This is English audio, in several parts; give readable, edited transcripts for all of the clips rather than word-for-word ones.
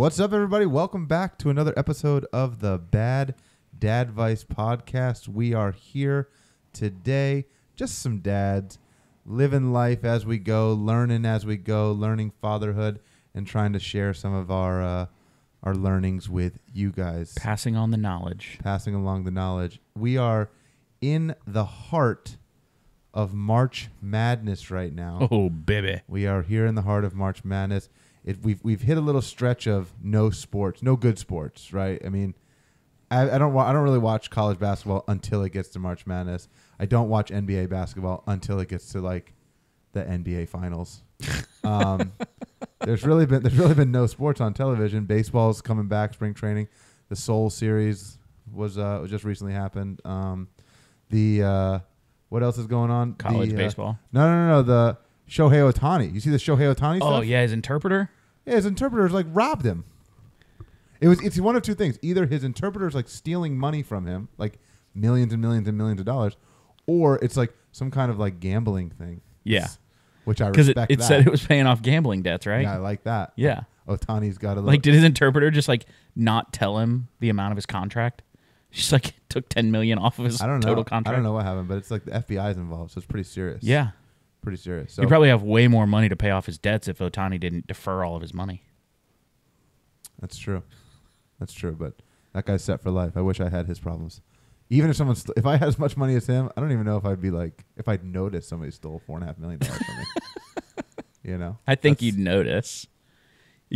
What's up, everybody? Welcome back to another episode of the Bad Dadvice Podcast. We are here today, just some dads, living life as we go, learning fatherhood, and trying to share some of our learnings with you guys. Passing on the knowledge. Passing along the knowledge. We are in the heart of March Madness right now. Oh, baby. We are here in the heart of March Madness. We've hit a little stretch of no good sports, right? I mean, I don't really watch college basketball until it gets to March Madness. I don't watch NBA basketball until it gets to like the NBA Finals. There's really been no sports on television. Baseball's coming back, spring training. The Seoul series was just recently happened. What else is going on? College baseball. No. The Shohei Ohtani. You see the Shohei Ohtani stuff? Oh, yeah, his interpreter? Yeah, his interpreters like robbed him. It's one of two things. Either his interpreter's like stealing money from him, like millions and millions and millions of dollars, or it's like some kind of like gambling thing. Yeah. Which I respect. Because it said it was paying off gambling debts, right? Yeah, I like that. Yeah. Ohtani's got a little... Like, did his interpreter just like not tell him the amount of his contract? Just like took $10 million off of his total contract? I don't know what happened, but it's like the FBI's involved, so it's pretty serious. Yeah. Pretty serious. So he'd probably have way more money to pay off his debts if Ohtani didn't defer all of his money. That's true. But that guy's set for life. I wish I had his problems. Even if I had as much money as him, I don't even know if I'd be like, if I'd notice somebody stole $4.5 million from me. You know? I think you'd notice.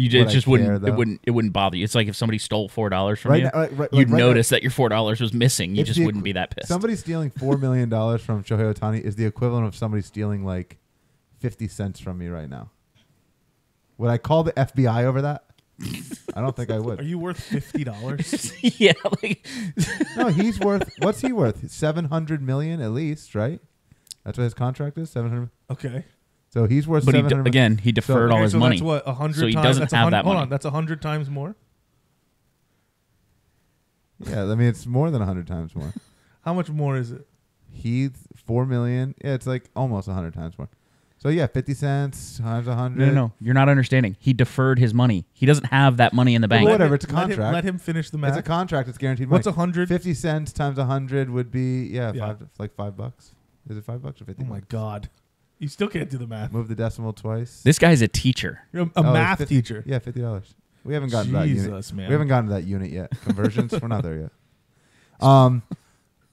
It wouldn't bother you. It's like if somebody stole $4 from you, you'd notice that your $4 was missing. You just wouldn't be that pissed. Somebody stealing $4 million from Shohei Ohtani is the equivalent of somebody stealing like 50 cents from me right now. Would I call the FBI over that? I don't think I would. Are you worth $50? Yeah. Like No, he's worth. What's he worth? $700 million at least, right? That's what his contract is. $700. Okay. So he's worth. But $700 he deferred all his money. That's what 100 so he times. doesn't have that money. Hold on, that's 100 times more. Yeah, I mean it's more than 100 times more. How much more is it? He's $4 million. Yeah, it's like almost 100 times more. So yeah, 50 cents times 100. No, you're not understanding. He deferred his money. He doesn't have that money in the bank. Well, whatever, it's a contract. Let him finish the math. It's a contract. It's guaranteed money. What's 100? 50 cents times 100 would be $5. Is it $5 or 50? Oh my God, you still can't do the math. Move the decimal twice. This guy's a teacher. You're a math teacher. Yeah, $50. We haven't gotten to that unit. Man. We haven't gotten to that unit yet. Conversions, we're not there yet.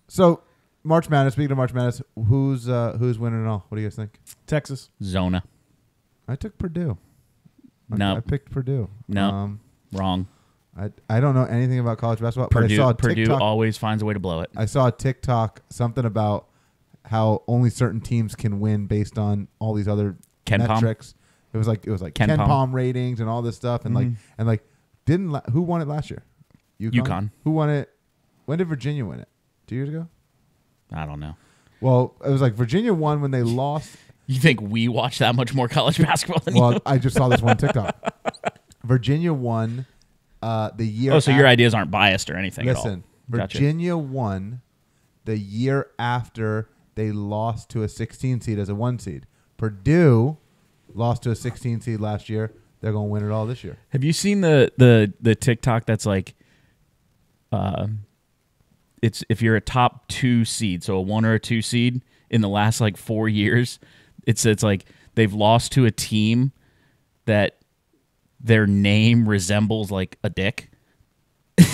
So March Madness. Speaking of March Madness, who's winning it all? What do you guys think? Texas. Zona. I took Purdue. No. I picked Purdue. No. Wrong. I don't know anything about college basketball. Purdue, but I saw Purdue always finds a way to blow it. I saw a TikTok, something about how only certain teams can win based on all these other metrics. It was like Ken Palm ratings and all this stuff, and who won it last year? UConn. Who won it? When did Virginia win it? 2 years ago? I don't know. Well, it was like Virginia won when they lost. You think we watch that much more college basketball than you? I just saw this one TikTok. Virginia won the year. Oh, so your ideas aren't biased or anything at all. Listen, Virginia won the year after they lost to a 16 seed as a 1 seed. Purdue lost to a 16 seed last year. They're going to win it all this year. Have you seen the TikTok that's like, it's if you're a top 2 seed, so a 1 or a 2 seed in the last like 4 years, it's like they've lost to a team that their name resembles like a dick.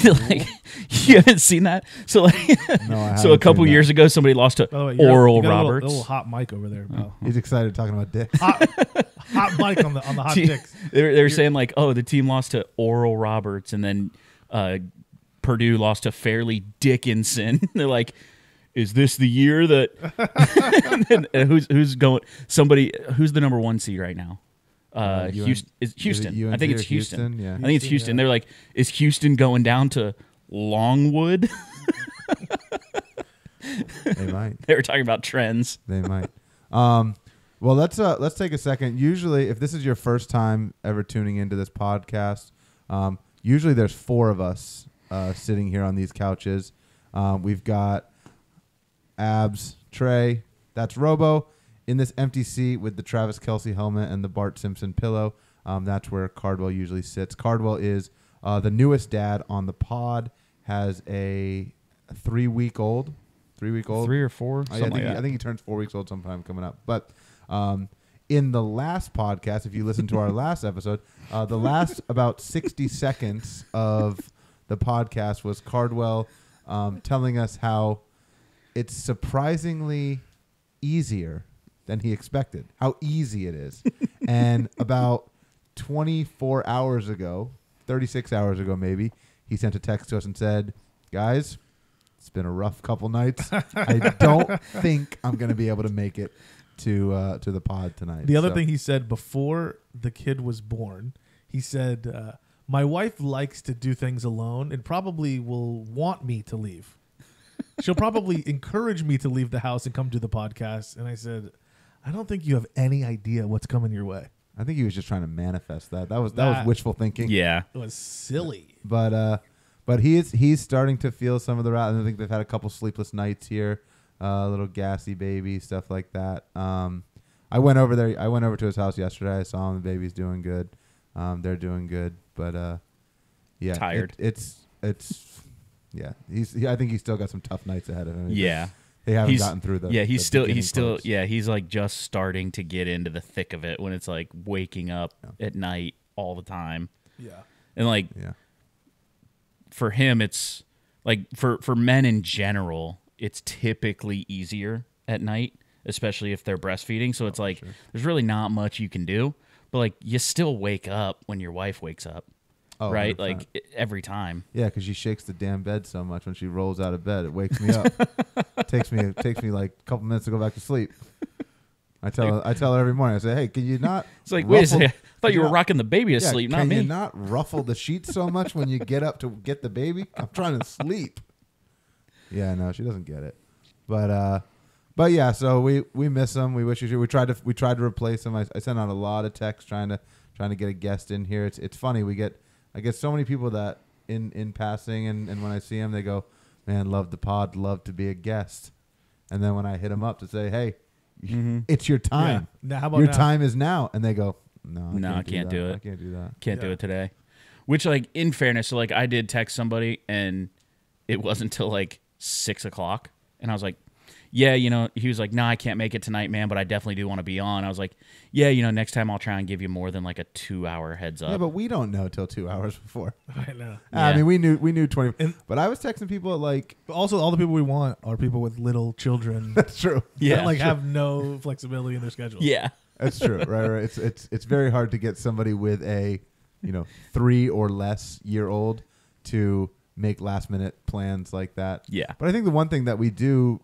Like you haven't seen that? So like no, so a couple years ago somebody lost to Oral Roberts. A little hot mic over there, bro. He's excited talking about dicks. Hot mic on the hot dicks. They were saying like, oh, the team lost to Oral Roberts, and then Purdue lost to Fairleigh Dickinson. They're like, is this the year that and who's going? Somebody who's the number 1 seed right now? Houston. I think it's Houston. Yeah. I think it's Houston. They're like, is Houston going down to Longwood? They might. They were talking about trends. They might. Well, let's take a second. Usually, if this is your first time ever tuning into this podcast, usually there's 4 of us sitting here on these couches. We've got Abs, Trey, that's Robo, in this empty seat with the Travis Kelce helmet and the Bart Simpson pillow. That's where Cardwell usually sits. Cardwell is the newest dad on the pod. Has a 3-week-old. 3-week-old. 3 or 4. I think he turns 4 weeks old sometime coming up. But in the last podcast, if you listen to our last episode, the last about 60 seconds of the podcast was Cardwell telling us how it's surprisingly easier than he expected, how easy it is. And about 24 hours ago, 36 hours ago maybe, he sent a text to us and said, guys, it's been a rough couple nights. I don't think I'm going to be able to make it to the pod tonight. The other thing he said before the kid was born, he said, my wife likes to do things alone and probably will want me to leave. She'll probably encourage me to leave the house and come to the podcast. And I said, I don't think you have any idea what's coming your way. I think he was just trying to manifest that. That was wishful thinking. Yeah. It was silly. But he's starting to feel some of the route. I think they've had a couple sleepless nights here, a little gassy baby, stuff like that. I went over there. I went over to his house yesterday. I saw him. The baby's doing good. They're doing good. But yeah, tired. Yeah. I think he's still got some tough nights ahead of him. Yeah. They haven't gotten through the. Yeah, he's still parts. yeah, he's like just starting to get into the thick of it when it's like waking up at night all the time. Yeah. And like for him it's like for men in general, it's typically easier at night, especially if they're breastfeeding. So it's like there's really not much you can do, but like you still wake up when your wife wakes up. Oh, right? 100%. Like every time. Yeah, because she shakes the damn bed so much when she rolls out of bed. It wakes me up. It takes me like a couple minutes to go back to sleep. I tell her every morning. I say, hey, can you not? It's like, wait a second. I thought you were rocking the baby to sleep, not me. Can you not ruffle the sheets so much when you get up to get the baby? I'm trying to sleep. Yeah, no, she doesn't get it. But yeah, so we miss him. We wish we tried to replace him. I sent out a lot of texts trying to get a guest in here. It's funny. I get so many people that in passing and when I see them, they go, man, love the pod, love to be a guest. And then when I hit them up to say, hey, it's your time. Yeah. Now, how about your now? time is now. And they go, no, I can't do it. I can't do that. Can't do it today. Which, like, in fairness, so like I did text somebody and it wasn't until like 6 o'clock. And I was like, yeah, he was like, no, I can't make it tonight, man, but I definitely do want to be on. I was like, yeah, next time I'll try and give you more than like a 2-hour heads up. Yeah, but we don't know till 2 hours before. I know. I mean, we knew 20. But I was texting people at like. Also, all the people we want are people with little children. That's true. Yeah, that have no flexibility in their schedule. Yeah, that's true. Right. It's very hard to get somebody with a 3 or less year old to make last minute plans like that. Yeah. But I think the one thing that we do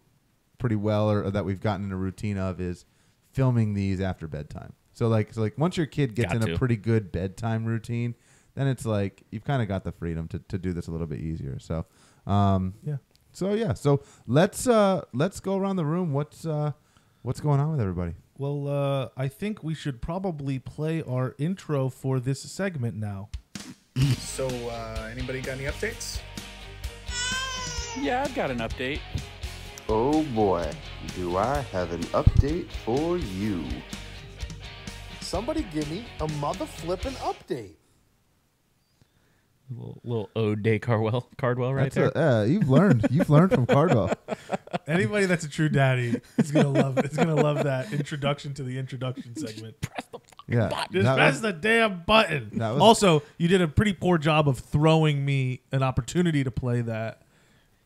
pretty well or that we've gotten in a routine of is filming these after bedtime. So like once your kid gets in a pretty good bedtime routine, then it's like you've kind of got the freedom to do this a little bit easier. So So let's go around the room. What's going on with everybody? Well, I think we should probably play our intro for this segment now. So anybody got any updates? Yeah, I've got an update. Oh boy, do I have an update for you. Somebody give me a mother flippin' update. Little ode to Cardwell right there. You've learned from Cardwell. Anybody that's a true daddy is gonna love that introduction to the introduction segment. Press the fucking button. Just press the damn button. Was, also, you did a pretty poor job of throwing me an opportunity to play that.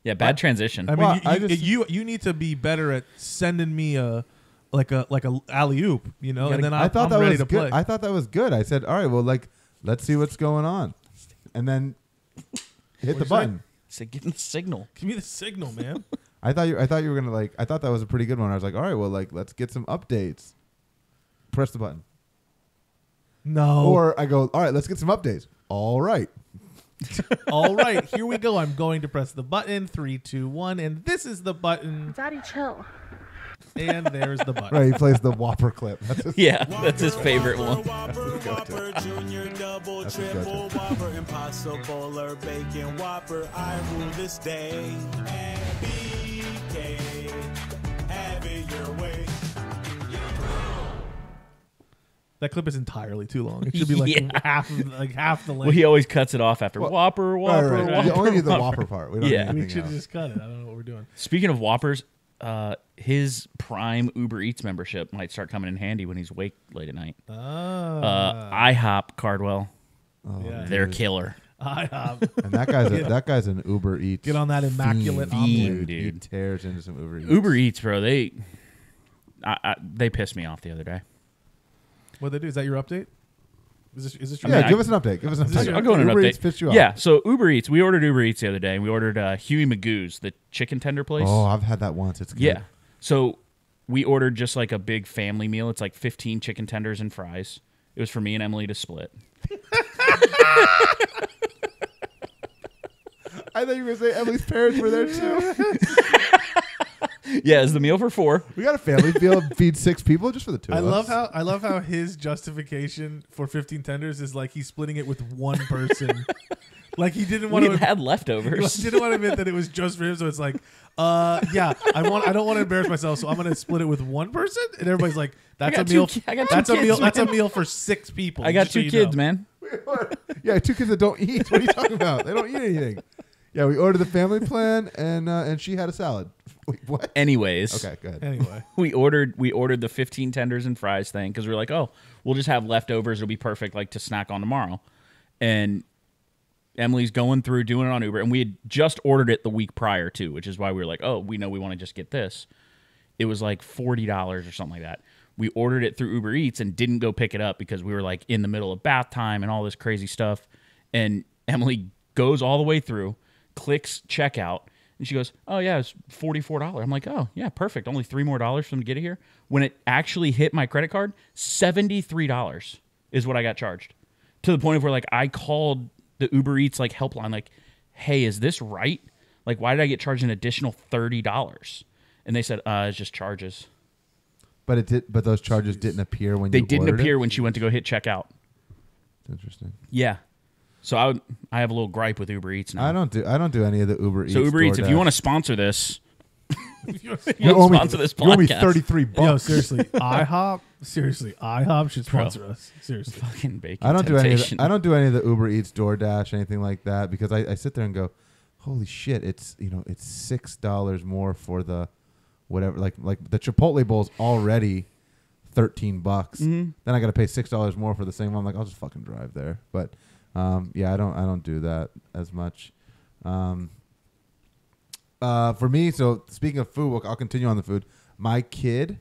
Yeah, bad transition. I mean, you need to be better at sending me a alley oop, and then I'm ready to play. I thought that was good. I said, all right, well, let's see what's going on, and then hit the button. Say, give me the signal. Give me the signal, man. I thought you were gonna I thought that was a pretty good one. I was like, all right, well, let's get some updates. Press the button. No. Or I go, all right, let's get some updates. All right. All right, here we go. I'm going to press the button. 3, 2, 1, and this is the button. Daddy, chill. And there's the button. Right, he plays the Whopper clip. That's his favorite one. Whopper, Junior, double, triple, Whopper, Impossible, or Bacon Whopper. I rule this day. And BK, have it your way. That clip is entirely too long. It should be like half the length. Well, he always cuts it off after Whopper. Right. Whopper. You only need the Whopper part. We don't Yeah. need We anything should else. just cut it. I don't know what we're doing. Speaking of Whoppers, his Prime Uber Eats membership might start coming in handy when he's awake late at night. IHOP, Cardwell, Yeah. they're killer. And that guy's an Uber Eats. Get on that immaculate Fiend, omelet. dude. He tears into some Uber Eats. Uber Eats, bro. They pissed me off the other day. What they do? Is that your update? Is this your Yeah, I mean, give us an update. Give us an Is this update. your- I'll go in an Uber update. Eats pissed you off. Yeah, so Uber Eats. We ordered Uber Eats the other day. And we ordered Huey Magoo's, the chicken tender place. Oh, I've had that once. It's good. Yeah. So we ordered just like a big family meal. It's like 15 chicken tenders and fries. It was for me and Emily to split. I thought you were going to say Emily's parents were there too. Yeah, it's the meal for 4. We got a family meal, feed 6 people just for the 2 of us. I love how his justification for 15 tenders is like he's splitting it with one person. Like he didn't want We to had leftovers. didn't want to admit that it was just for him, so it's like, yeah, I don't want to embarrass myself, so I'm gonna split it with one person, and everybody's like, that's a got meal. I got 2 That's a kids, meal. That's a man. meal for 6 people. I got just so 2 you kids, know. man. Yeah, 2 kids that don't eat. What are you talking about? They don't eat anything. Yeah, we ordered the family plan, and she had a salad. Wait, what? Anyways. Okay, go ahead. Anyway, We ordered the 15 tenders and fries thing because we were like, oh, we'll just have leftovers. It'll be perfect, like to snack on tomorrow. And Emily's going through doing it on Uber, and we had just ordered it the week prior too, which is why we were like, oh, we know we want to just get this. It was like $40 or something like that. We ordered it through Uber Eats and didn't go pick it up because we were like in the middle of bath time and all this crazy stuff. And Emily goes all the way through, clicks checkout. And she goes, oh, yeah, it's $44. I'm like, oh, yeah, perfect. Only $3 more for them to get it here. When it actually hit my credit card, $73 is what I got charged. To the point of where, like, I called the Uber Eats, like, helpline, like, hey, is this right? Like, why did I get charged an additional $30? And they said, it's just charges. But those charges didn't appear when They you didn't ordered appear it? when she went to go hit checkout. That's interesting. Yeah. So I have a little gripe with Uber Eats now. I don't do any of the Uber Eats. So Uber Eats, if DoorDash. you want to sponsor this, you wanna owe me, sponsor this you owe me podcast. $33. yo, seriously, IHOP should sponsor us. Seriously, fucking bacon I don't do any. temptation. I don't do any of the Uber Eats, DoorDash, anything like that because I sit there and go, holy shit! It's it's $6 more for the whatever. Like the Chipotle bowl's already $13. Then I got to pay $6 more for the same one. I'm like, I'll just fucking drive there. But yeah, I don't do that as much. For me, so speaking of food, I'll continue on the food. My kid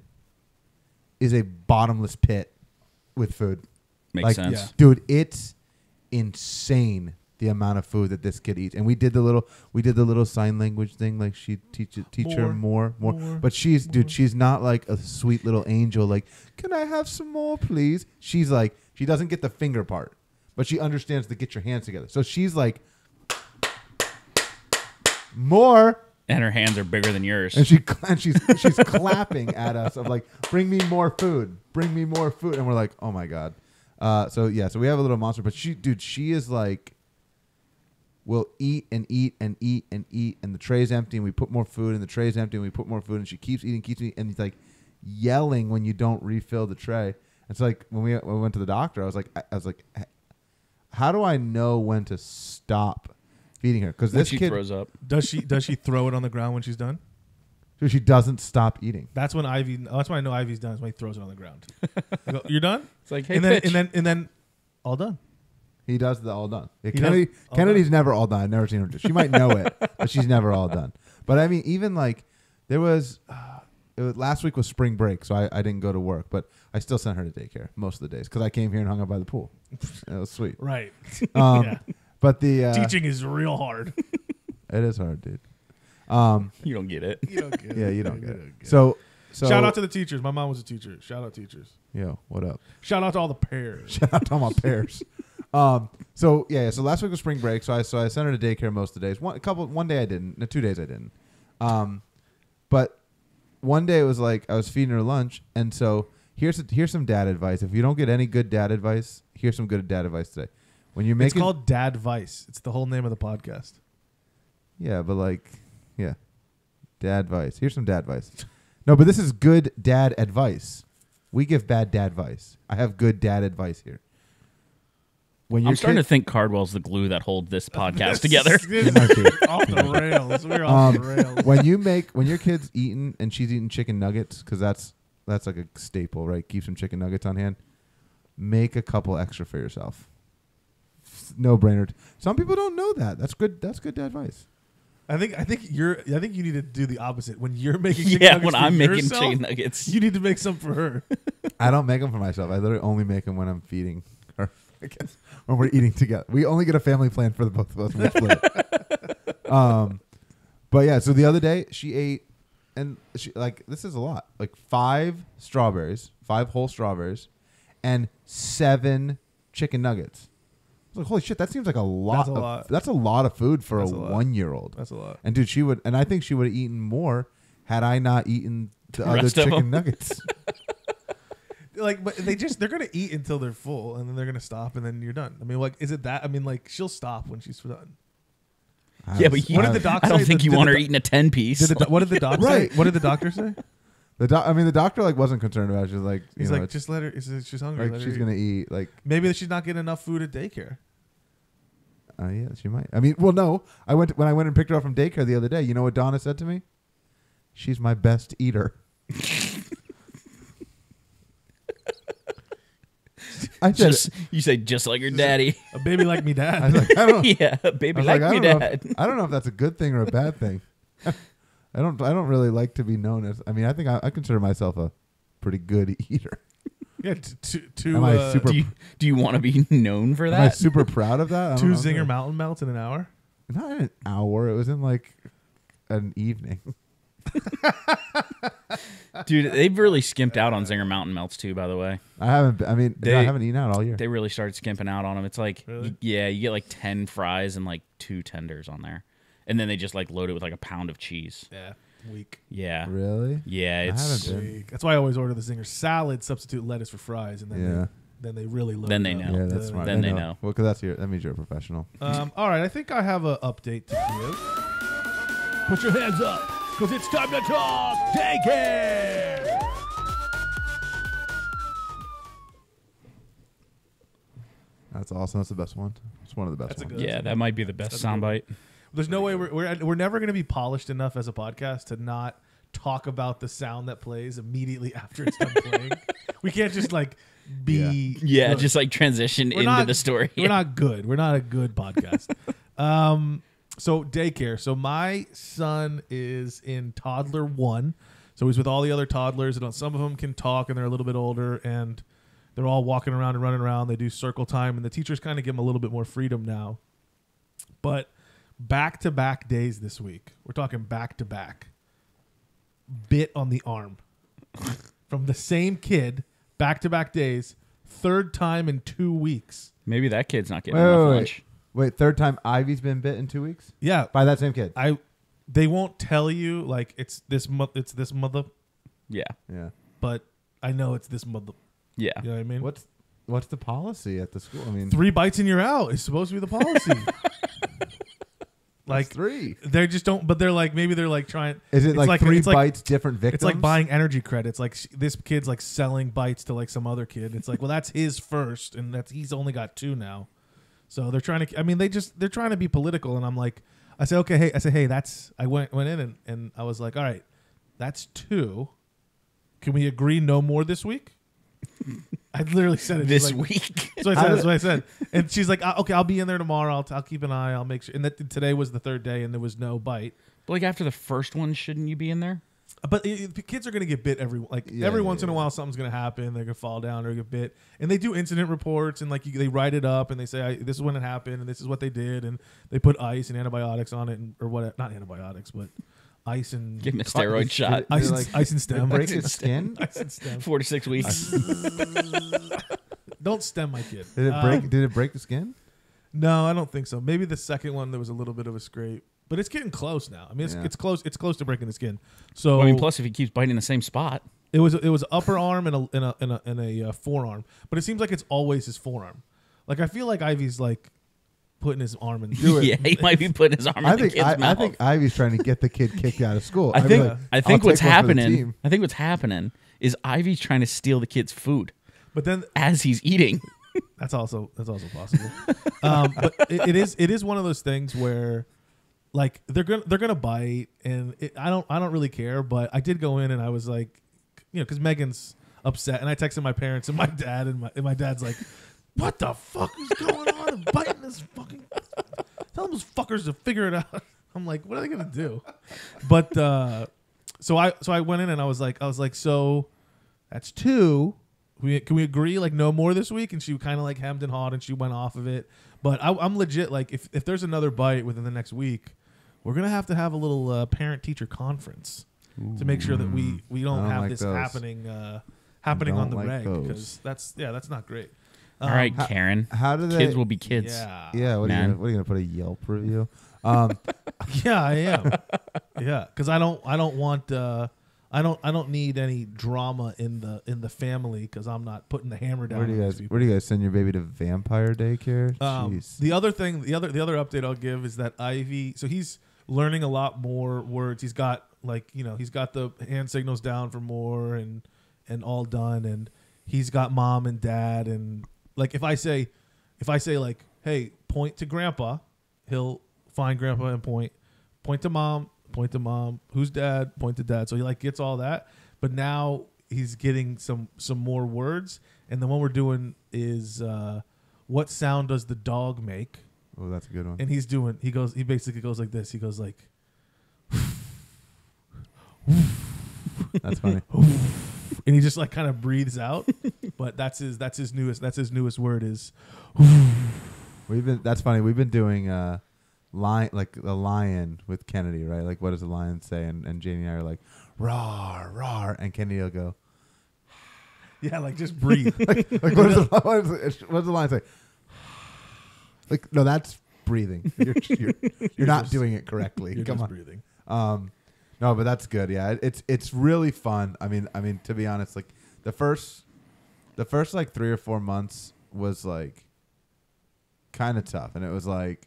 is a bottomless pit with food. Makes sense. Dude, it's insane the amount of food that this kid eats. And we did the little sign language thing, like she teach her more. But she's not like a sweet little angel, like, can I have some more, please? She's like, she doesn't get the finger part, but she understands to get your hands together. So she's like, more. And her hands are bigger than yours. And she's clapping at us of like, bring me more food, and we're like, oh my god. So we have a little monster, but she is like, we'll eat and eat and eat and eat, and the tray's empty, and we put more food, and the tray's empty, and we put more food, and she keeps eating, and it's like yelling when you don't refill the tray. It's like when we went to the doctor, I was like, how do I know when to stop feeding her? Because when this she kid throws up. does she throw it on the ground when she's done? so she doesn't stop eating. That's when Ivy. That's when I know Ivy's done. Is when he throws it on the ground. I go, you're done. It's like, hey, and then pitch. and then all done. He does the all done. Yeah, He does all Kennedy's never all done. I've never seen her. She might know it, but she's never all done. But I mean, even like there was, last week was spring break, so I didn't go to work, but I still sent her to daycare most of the days because I came here and hung out by the pool. It was sweet. Right. Yeah. But the Teaching is real hard. it is hard, dude. You don't get it. You don't get Yeah, it. you don't get it. So Shout out to the teachers. My mom was a teacher. Shout out teachers. yo, what up? Shout out to all the parents. Shout out to all my pears. So last week was spring break, so I sent her to daycare most of the days. One day I didn't. No, 2 days I didn't. But one day it was like I was feeding her lunch, and so here's some dad advice. If you don't get any good dad advice, here's some good dad advice today. When you're making, It's called Dadvice. It's the whole name of the podcast. yeah, but like, dad advice. Here's some dad advice. No, but this is good dad advice. We give bad dad advice. I have good dad advice here. When I'm starting to think Cardwell's the glue that holds this podcast together. Off the rails. We're off the rails. when your kid's eating and she's eating chicken nuggets, because that's like a staple, right? Keep some chicken nuggets on hand. Make a couple extra for yourself. No brainer. Some people don't know that. That's good. That's good dad advice. I think you need to do the opposite. When you're making when I'm making chicken nuggets, you need to make some for her. I don't make them for myself. I literally only make them when I'm feeding her. I guess when we're eating together. We only get a family plan for the both of us. We split it. But yeah, so the other day she ate, and she this is a lot. 5 whole strawberries, and 7 chicken nuggets. I was like, holy shit, that seems like a lot. That's a lot of food for a 1-year-old. That's a lot. And dude, I think she would have eaten more had I not eaten the other chicken nuggets. But they're gonna eat until they're full, and then they're gonna stop, and then you're done. I mean, is it that? I mean, she'll stop when she's done. Yeah, but what did the doctor say? I don't think you want her eating a 10-piece. What did the doctor say? What did the doctor say? The doctor wasn't concerned about it. She's like, he's like, just let her. She's hungry. She's gonna eat. Maybe she's not getting enough food at daycare. Yeah, she might. I mean, well, no. When I went and picked her up from daycare the other day. You know what Donna said to me? She's my best eater. I said, you say just like your daddy. A baby like me, dad. I was like, I don't, yeah, a baby like me, dad. I don't know if that's a good thing or a bad thing. I don't really like to be known as. I mean, I think I consider myself a pretty good eater. Yeah. Do you want to be known for that? Am I super proud of that? 2 Zinger Mountain Melts in an hour? Not in an hour. It was in an evening. Dude, they've really skimped out on Zinger Mountain Melts too, by the way. I haven't. I mean, I haven't eaten out all year. They really started skimping out on them. It's really? you get 10 fries and 2 tenders on there. And then they just load it with a pound of cheese. Yeah. Weak. Yeah. Really? Yeah, it's weak. That's why I always order the Zinger salad, substitute lettuce for fries, and then they really load Then they it know. Yeah, that's smart. Then they know. Well, because that means you're a professional. All right, I think I have an update to give. Put your hands up, because it's time to talk daycare. That's awesome. That's the best one. It's one of the best ones. Yeah, that might be the best soundbite. There's no way we're never going to be polished enough as a podcast to not talk about the sound that plays immediatay after it's done playing. We can't just be good. Just transition into the story. We're not good. We're not a good podcast. So daycare. So my son is in toddler 1. So he's with all the other toddlers, and some of them can talk, and they're a little bit older, and they're all walking around and running around. They do circle time, and the teachers kind of give them a little bit more freedom now. But back-to-back days this week. We're talking back-to-back. Bit on the arm. From the same kid, back-to-back days, 3rd time in 2 weeks. Maybe that kid's not getting enough lunch. Wait, 3rd time Ivy's been bit in 2 weeks? Yeah. By that same kid? They won't tell you, it's this mother. Yeah. Yeah. But I know it's this mother. Yeah. You know what I mean? What's the policy at the school? I mean, 3 bites and you're out is supposed to be the policy. 3. They just don't. But they're maybe they're trying. Is it 3 bites, different victims? It's like buying energy credits. This kid's selling bites to some other kid. It's well, that's his first, and he's only got 2 now. So they're trying to. I mean, they're trying to be political, and I'm I say okay, hey, I went in and I was all right, that's 2. Can we agree no more this week? I literally said it this week. So that's what I said. And she's like, okay, I'll be in there tomorrow. I'll keep an eye. I'll make sure. And today was the 3rd day, and there was no bite. But after the first one, shouldn't you be in there? But the kids are going to get bit every once in a while. Something's going to happen. They're going to fall down or get bit. And they do incident reports, and they write it up, and they say this is when it happened, and this is what they did, and they put ice and antibiotics on it, or what? Not antibiotics, but ice and give him a steroid shot. Ice and stem. Break his skin. Ice and stem. 4 to 6 weeks. Don't stem my kid. Did it break? Did it break the skin? No, I don't think so. Maybe the second one there was a little bit of a scrape, but it's getting close now. I mean, it's close. It's close to breaking the skin. So plus if he keeps biting the same spot, it was upper arm and a forearm. But it seems like it's always his forearm. I feel like Ivy's putting his arm in. Yeah, he might be putting his arm in the kid's mouth. I think Ivy's trying to get the kid kicked out of school. I think what's happening is Ivy trying to steal the kid's food But then as he's eating. that's also possible. But it is one of those things where, like, they're gonna bite, and I don't really care. But I did go in and I was like, because Megan's upset, and I texted my parents and my dad, and my dad's like, "What the fuck is going on? I'm biting this fucking. Tell those fuckers to figure it out." I'm like, what are they gonna do? But so I went in and I was like, so that's 2. Can we agree like no more this week? And she kind of like hemmed and hawed and she went off of it. But I'm legit like if there's another bite within the next week, we're gonna have to have a little parent teacher conference to make sure that we don't have like this those. happening on the like reg, those. because that's not great. All right, Karen. How do they? Kids will be kids. Yeah, What are you gonna put a Yelp review? yeah, I am. Yeah, because I don't want I don't need any drama in the family, because I'm not putting the hammer down. Where do you guys send your baby to vampire daycare? Jeez. The other update I'll give is that Ivy. So he's learning a lot more words. He's got he's got the hand signals down for more and all done, and he's got mom and dad, and like if I say like, hey, point to grandpa, he'll find grandpa and point to mom, who's dad, point to dad. So he like gets all that, but now he's getting some more words, and the one we're doing is what sound does the dog make? Oh, that's a good one. And he basically goes like this. He goes like That's funny. and he just like kind of breathes out. But that's his newest word is That's funny. We've been doing lion, like a lion with Kennedy, right? Like, what does a lion say? And Janie and I are like, roar, roar, and Kennedy will go, yeah, like just breathe. like what does the lion say? Like, no, that's breathing. You're not just- like correctly. You're Come just on. breathing. No, but that's good. Yeah, it's really fun. I mean, to be honest, like the first like 3 or 4 months was like kind of tough, and it was like,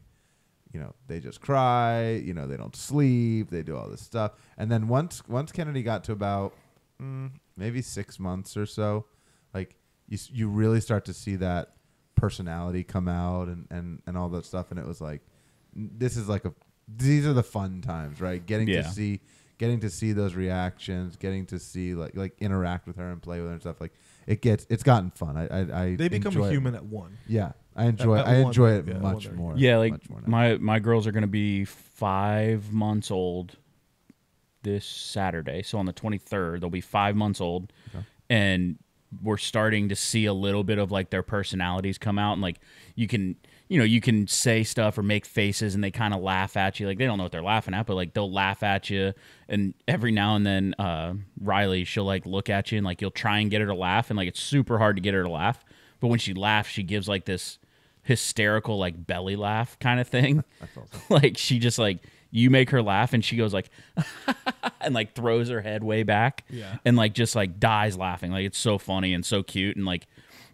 they just cry, they don't sleep, they do all this stuff, and then once Kennedy got to about maybe 6 months or so, like you really start to see that personality come out and all that stuff, and it was like, these are the fun times, right? Getting to see those reactions, getting to see like interact with her and play with her and stuff. Like it's gotten fun. They become a human it. at 1. Yeah, I enjoy it much more. Yeah, like much more now. my girls are going to be 5 months old this Saturday. So on the 23rd, they'll be 5 months old. Okay. And we're starting to see a little bit of like their personalities come out, and like you can say stuff or make faces and they kind of laugh at you. Like they don't know what they're laughing at, but like they'll laugh at you. And every now and then Riley, she'll like look at you and like you'll try and get her to laugh, and like it's super hard to get her to laugh. But when she laughs, she gives like this hysterical like belly laugh kind of thing. That's awesome. Like she just like, you make her laugh and she goes like and like throws her head way back. Yeah. And like just like dies laughing. Like it's so funny and so cute, and like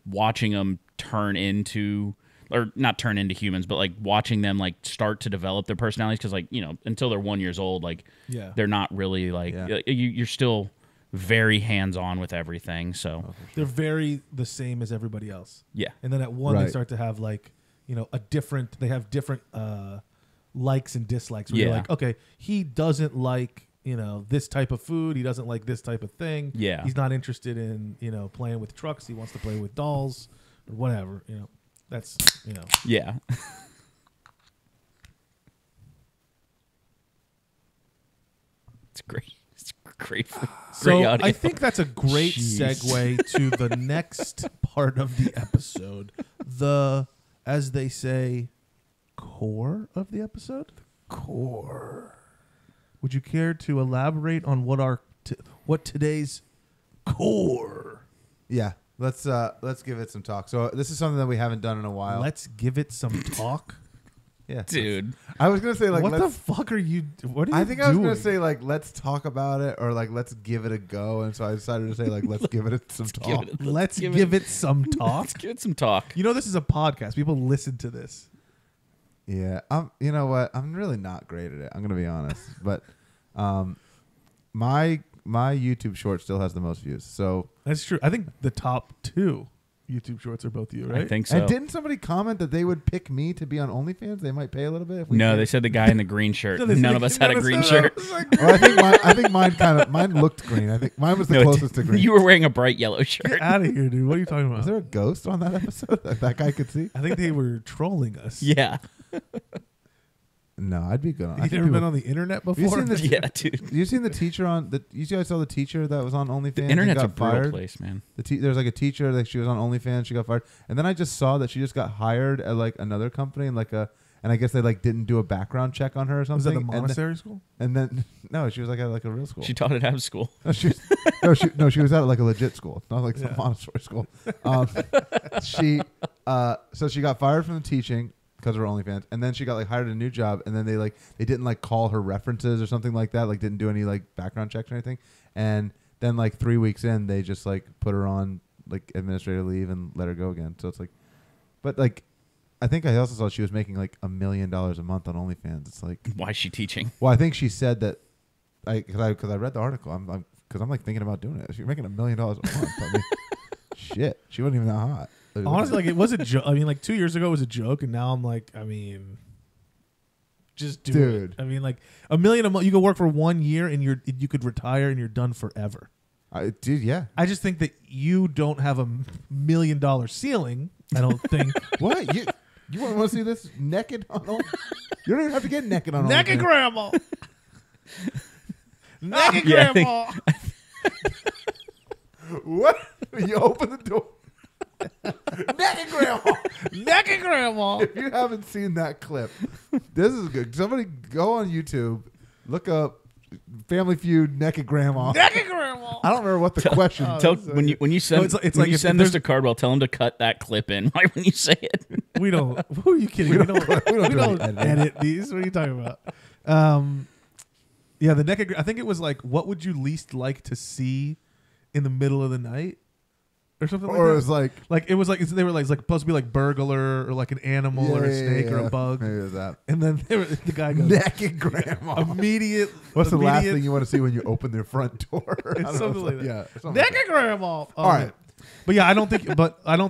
watching them turn into, or not turn into humans, but like watching them like start to develop their personalities, because like until they're 1 year old, like they're not really like you're still very hands-on with everything, so They're very the same as everybody else. yeah. And then at 1 Right. they start to have like, they have different likes and dislikes. Where you're Yeah. like, okay, he doesn't like, this type of food. He doesn't like this type of thing. Yeah. He's not interested in, playing with trucks. He wants to play with dolls or whatever, That's, Yeah. It's great. It's great. So Great audio. I think that's a great Jeez. segue to the next part of the episode. The, as they say, core of the episode? Core. Would you care to elaborate on what today's core? Yeah, let's give it some talk. So this is something that we haven't done in a while. Let's give it some talk. Yeah, dude. I was gonna say like, what the let's, fuck are you? What are you I think I was doing? gonna say like, let's talk about it, or like, let's give it a go. And so I decided to say like, let's give it some talk. Let's give it some talk. Let's give it some talk. This is a podcast. People listen to this. Yeah, you know what? I'm really not great at it. I'm gonna be honest, but my my YouTube short still has the most views. So That's true. I think the top 2 YouTube shorts are both you, right? I think so. And didn't somebody comment that they would pick me to be on OnlyFans? They might pay a little bit. If we No, did. they said the guy in the green shirt. No, they said None of us had a green shirt. Well, I think mine looked green. I think mine was the No, closest to green. You were wearing a bright yellow shirt. Get out of here, dude. What are you talking about? Was there a ghost on that episode that guy could see? I think they were trolling us. Yeah. No, I'd be good on. You've never been on the internet before? You seen the Yeah, dude. You seen the teacher on the? You guys saw the teacher that was on OnlyFans? The and internet's got a brutal fired? place, man. There's like a teacher that she was on OnlyFans. She got fired, and then I just saw that she just got hired at like another company and and I guess they like didn't do a background check on her or something. Was that the monastery school? And then no, she was like at like a real school. She taught at Have School. No, she was at like a legit school, not like some Montessori school. So she got fired from the teaching because of her OnlyFans, and then she got like hired at a new job, and then they didn't like call her references or something like that, like didn't do any like background checks or anything, and then like 3 weeks in, they just like put her on like administrative leave and let her go again. So it's like, but like, I think I also saw she was making like $1 million a month on OnlyFans. It's like, Why is she teaching? well, I think she said that, because I read the article, I'm like thinking about doing it. She's making $1 million a month. I mean, shit, she wasn't even that hot. Honestly, like it was a joke. I mean, like 2 years ago it was a joke, and now I'm like, I mean, just do Dude. it. I mean, like $1 million a month. You could work for 1 year, and you could retire, and you're done forever. Dude, yeah. I just think that you don't have $1 million ceiling. I don't think. What you want to see this naked on? You don't even have to get naked on. Naked OnlyFans. grandma. Naked Yeah, I think- grandma. What? You open the door. Naked grandma. Naked grandma. If you haven't seen that clip, this is good. Somebody go on YouTube, look up Family Feud naked grandma. Naked grandma. I don't remember what the question. Tell, when you send it's when like you if send this there's- to Cardwell, tell him to cut that clip in right when you say it. We don't. Who are you kidding? We don't do any edit these. What are you talking about? Yeah, the naked. I think it was like, what would you least like to see in the middle of the night, or something like that. Or it was like it was like they were like supposed to be like burglar or like an animal or a snake or a bug. Maybe it was that. And then the guy goes Naked grandma. immediate. What's the last thing you want to see when you open their front door? I don't know, something like that. Yeah. something like Naked grandma. All right. But yeah, I don't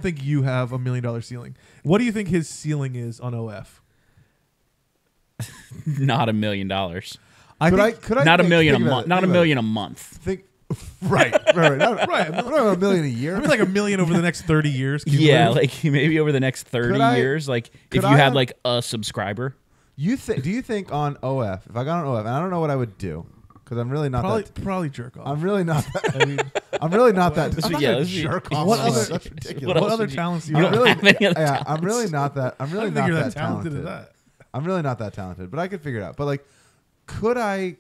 think you have $1 million ceiling. What do you think his ceiling is on OF? Not $1 million. that. think Could I Not $1 think million a about month. it, Not think $1 about million a month. Think right. Not, Right. not $1 million a year. I mean, like $1 million over the next 30 years. Yeah, like maybe over the next 30 Could I- years, like if could you I had have- like a subscriber. Do you think on OF, if I got on OF, and I don't know what I would do, because I'm really not probably jerk off. I'm really not that. I mean, I'm really not that. This I'm would- not yeah, gonna this would- jerk off. What so much. other- That's ridiculous. what what else other would you- talents do you you don't have? have any other Yeah, I'm talents. really not that. I'm I really don't not think you're that that talented talented. at that. I'm really not that talented, but I could figure it out. But like, could I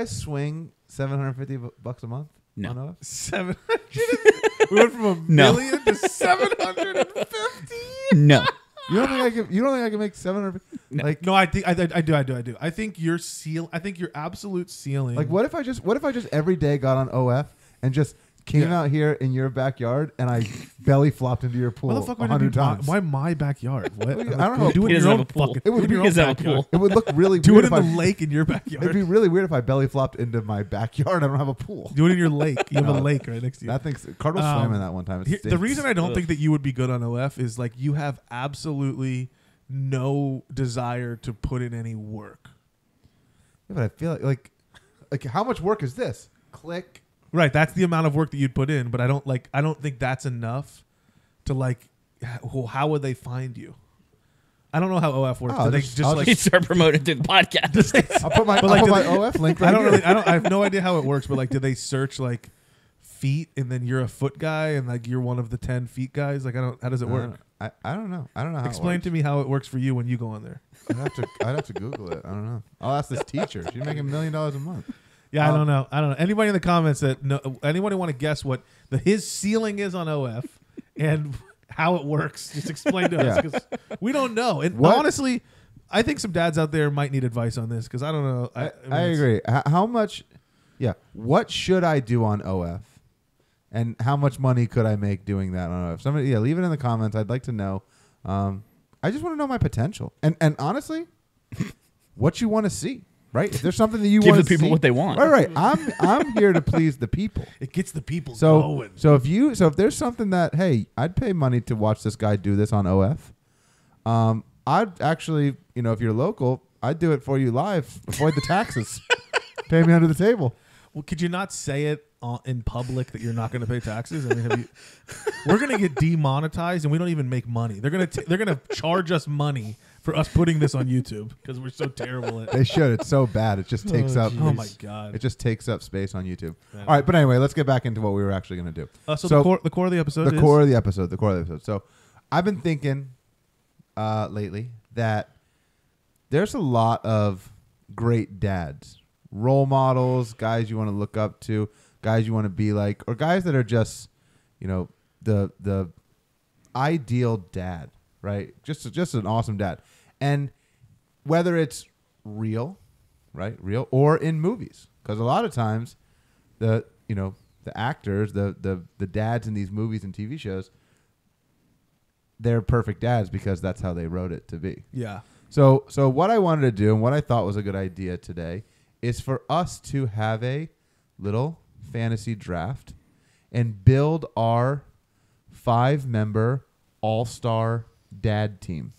swing $750 a month? No. On OF? 700. We went from $1 No. million to 750. No. You don't think I can? You don't think I can make 700? Like, No, I think I do. I think your absolute ceiling. like what if I just every day got on OF and just came out here in your backyard and I belly flopped into your pool Why the fuck would 100 you do times? why my backyard? What? I don't know. Do it He in doesn't your have own a pool. fucking. It would do be it in He doesn't your have a backyard. pool. It would look really Do weird it in if the I. lake in your It'd backyard. be really weird if I belly flopped into my backyard. I don't have a pool. Do it in your lake. You have No. a lake right next to you. That thing's Cardwell swam in that one time. It Here- the stinks. reason I don't Ugh. think that you would be good on OF is like you have absolutely no desire to put in any work. Yeah, but I feel like how much work is this? Click. Right, that's the amount of work that you'd put in, but I don't think that's enough to like. Well, how would they find you? I don't know how OF works. Oh, Do they just- just I'll like? He'd start promoting through the podcast. I'll put my, But like, I'll put do my they- OF link right I don't here. really. I have no idea how it works. But like, do they search like feet, and then you're a foot guy, and like you're one of the 10 feet guys? Like, I don't. How does it work? I don't know. I don't know how Explain to me how it works for you when you go on there. I'd have to Google it. I don't know. I'll ask this teacher. She's making $1 million a month. Yeah, I don't know. Anybody in the comments anybody want to guess what his ceiling is on OF and how it works? Just explain to us because we don't know. And What? honestly, I think some dads out there might need advice on this because I don't know. I mean, it's- agree. How much? Yeah. What should I do on OF? And how much money could I make doing that on OF? Somebody, leave it in the comments. I'd like to know. I just want to know my potential. And honestly, what you want to see. right? If there's something that you Give want the people what they want. right. I'm here to please the people. It gets the people So going. so if there's something that, hey, I'd pay money to watch this guy do this on OF. I'd actually, if you're local, I'd do it for you live. Avoid the taxes. Pay me under the table. Well, could you not say it in public that you're not going to pay taxes? I mean, we're going to get demonetized, and we don't even make money. They're going to charge us money for us putting this on YouTube because we're so terrible at it. They should. It's so bad. It just takes up. Oh my god! It just takes up space on YouTube. Yeah. All right, but anyway, let's get back into what we were actually going to do. So the core of the episode. The core of the episode. So I've been thinking lately that there's a lot of great dads, role models, guys you want to look up to, guys you want to be like, or guys that are just, the ideal dad, right? Just an awesome dad. And whether it's real, or in movies, because a lot of times the actors, the dads in these movies and TV shows, they're perfect dads because that's how they wrote it to be. Yeah. So what I wanted to do and what I thought was a good idea today is for us to have a little fantasy draft and build our 5-member all-star dad team.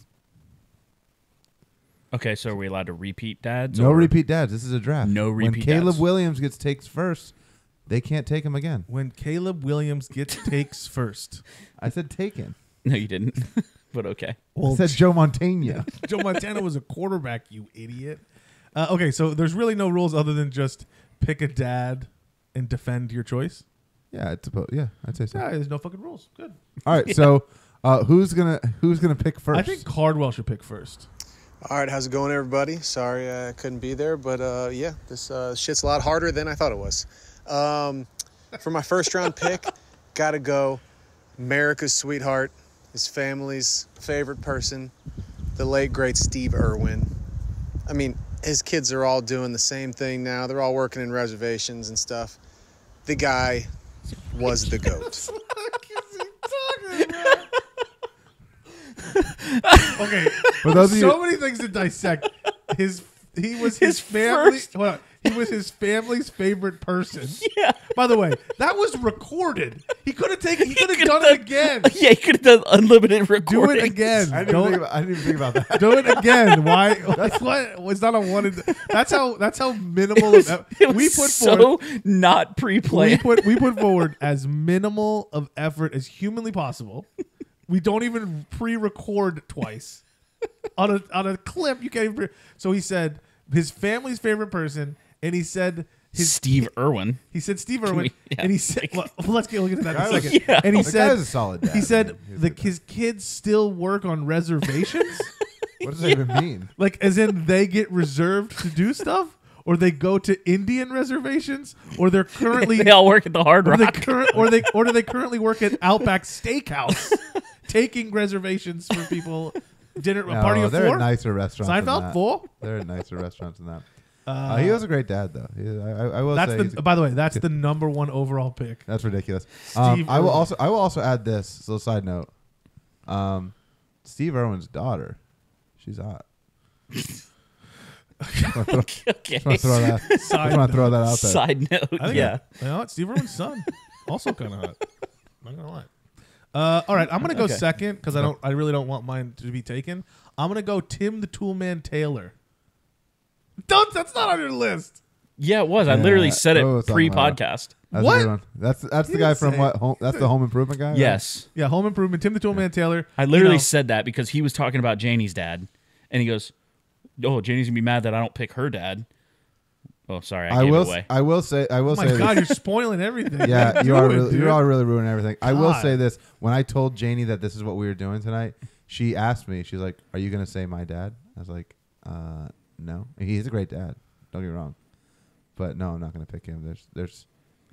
Okay, so are we allowed to repeat dads? No or- repeat dads. This is a draft. No repeat When Caleb dads. Williams gets takes first, they can't take him again. When Caleb Williams gets takes first. I said taken. No, you didn't. But okay. I said Joe Montana. Joe Montana was a quarterback, you idiot. Okay, so there's really no rules other than just pick a dad and defend your choice. Yeah, I'd say so. Yeah, there's no fucking rules. Good. All right, so who's gonna pick first? I think Cardwell should pick first. All right, how's it going, everybody? Sorry I couldn't be there, but this shit's a lot harder than I thought it was. For my first round pick, gotta go America's sweetheart, his family's favorite person, the late great Steve Irwin. I mean, his kids are all doing the same thing now. They're all working in reservations and stuff. The guy was the GOAT. Okay, For those of so you, many things to dissect. He was his family. Hold on. He was his family's favorite person. Yeah. By the way, that was recorded. He could have taken. He could have done it again. Yeah, you could have done unlimited recording. Do it again. I didn't even think about that. Do it again. Why? That's what was not a one. That's how minimal. It was so not pre-planned. We put forward as minimal of effort as humanly possible. We don't even pre-record twice on a clip. You can't even. So he said his family's favorite person, and he said Steve Irwin. He said Steve Irwin, yeah. and he said, well, let's get into that in a Guy second. yeah. And he The said, guy's a solid dad. he said man. his kids still work on reservations, What does that even mean? like as in they get reserved to do stuff, or they go to Indian reservations, or they're currently They all work at the Hard or Rock. do they currently work at Outback Steakhouse, taking reservations for people. Dinner a party of they're 4. at nicer restaurants. than Seinfeld that. 4. They're at nicer restaurants than that. He was a great dad, though. I will That's say. by the way, that's the number 1 overall pick. That's ridiculous. Steve I will Irwin. also add this. So side note, Steve Irwin's daughter, she's hot. Okay. Just want to throw that. Just want to throw that out there. Side note. I think Yeah. you know what? Steve Irwin's son, also kind of hot. Not gonna lie. All right, I'm gonna go Okay. second because I really don't want mine to be taken. I'm gonna go Tim the Toolman Taylor. That's not on your list. Yeah, it was. I literally said it Oh, it's on my- pre-podcast. That's What? a good one. That's the You guy didn't from say what? Home, that's the Home Improvement guy. right? Yes. Yeah, Home Improvement. Tim the Toolman Taylor. I literally You know, said that because he was talking about Janie's dad. And he goes, oh, Janie's going to be mad that I don't pick her dad. Oh, sorry. I gave it away. I will say. oh my this. God, you're spoiling everything. Yeah, you Do are. it, Really, dude. you are really ruining everything. I will God. say this: when I told Janie that this is what we were doing tonight, she asked me. She's like, "Are you going to say my dad?" I was like, "No." He's a great dad. Don't get me wrong, but no, I'm not going to pick him. There's.